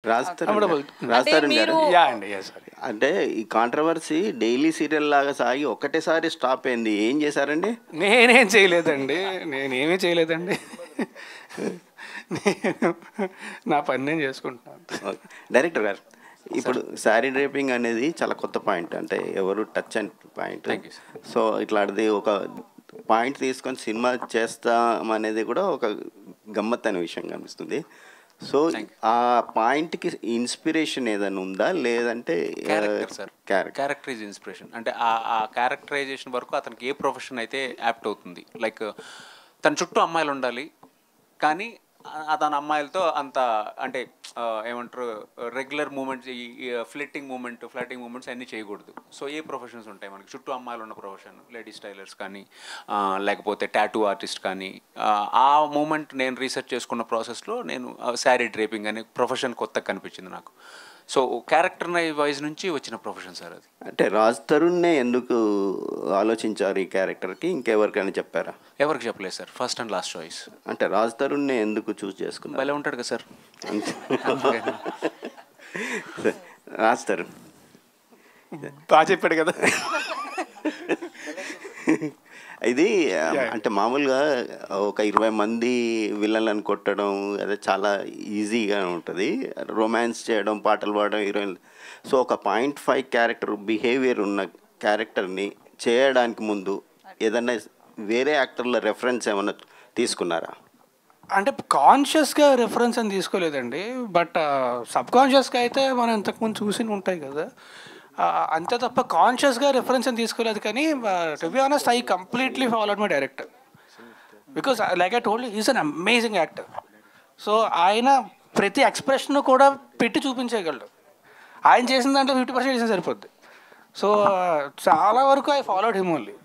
రాస్తారని గారు. యా అండి, yeah sorry. అంటే ఈ కాంట్రవర్సీ డైలీ సీరియల్ లాగా సాగి ఒకటేసారి స్టాప్ అయింది, ఏం చేశారండి? నేనేం చేయలేదండి, నేనేమీ చేయలేదండి. నేను నా పని నేను చేసుకుంటున్నాను. ఓకే. డైరెక్టర్ గారు, ఇప్పుడు శారీ డ్రేపింగ్ అనేది చాలా కొత్త పాయింట్, అంటే ఎవరు టచ్ అండ్ పాయింట్. సో ఇట్లాంటిది ఒక పాయింట్ తీసుకొని సినిమా చేస్తామనేది కూడా ఒక గమ్మత్ అనే విషయం కనిపిస్తుంది. సో ఆ పాయింట్కి ఇన్స్పిరేషన్ ఏదైనా ఉందా, లేదంటే character sir, character is inspiration. అంటే ఆ క్యారెక్టరైజేషన్ వరకు అతనికి ఏ ప్రొఫెషన్ అయితే యాప్ట్ అవుతుంది. లైక్ తన చుట్టూ అమ్మాయిలు ఉండాలి, కానీ తన అమ్మాయిలతో అంత అంటే ఏమంటారు రెగ్యులర్ మూమెంట్స్, ఈ ఫ్లటింగ్ మూమెంట్స్ అన్నీ చేయకూడదు. సో ఏ ప్రొఫెషన్స్ ఉంటాయి మనకి చుట్టూ అమ్మాయిలు ఉన్న ప్రొఫెషన్, లేడీస్ టైలర్స్ కానీ, లేకపోతే టాటూ ఆర్టిస్ట్ కానీ. ఆ మూమెంట్ నేను రీసెర్చ్ చేసుకున్న ప్రాసెస్లో నేను శారీ డ్రేపింగ్ అనే ప్రొఫెషన్ కొత్తగా కనిపించింది నాకు. సో క్యారెక్టర్ వైజ్ నుంచి వచ్చిన ప్రొఫెషన్ సార్ అది. అంటే రాజ్ తరుణ్నే ఎందుకు ఆలోచించారు ఈ క్యారెక్టర్కి, ఇంకెవరికైనా చెప్పారా? ఎవరికి చెప్పలేదు sir, first and last choice. అంటే రాజ్ తరుణ్నే ఎందుకు చూస్ చేసుకున్నారు? భలే ఉంటాడు కదా సార్. రాజ్ తరుణ్ బాగా చెప్పాడు కదా. ఇది అంటే మామూలుగా ఒక 20 మంది విలన్లను కొట్టడం అదే చాలా ఈజీగా ఉంటుంది, రొమాన్స్ చేయడం, పాటలు పాడడం, హీరోయిన్. సో ఒక 0.5 క్యారెక్టర్ బిహేవియర్ ఉన్న క్యారెక్టర్ని చేయడానికి ముందు ఏదన్నా వేరే యాక్టర్ల రెఫరెన్స్ ఏమన్నా తీసుకున్నారా? అంటే కాన్షియస్గా రెఫరెన్స్ అని తీసుకోలేదండి, బట్ సబ్ కాన్షియస్గా అయితే మనం ఇంతకుముందు చూసి ఉంటాయి కదా, అంతే తప్ప కాన్షియస్గా రెఫరెన్స్ అని తీసుకోలేదు. కానీ to be honest, I completely followed my director because like I told is an amazing actor. So ఆయన ప్రతి ఎక్స్ప్రెషన్ కూడా పెట్టి చూపించగలడు. ఆయన చేసిన దాంట్లో 50% చేసిన సరిపోద్ది. సో చాలా వరకు ఐ ఫాలోడ్ హిమ్ ఓన్లీ.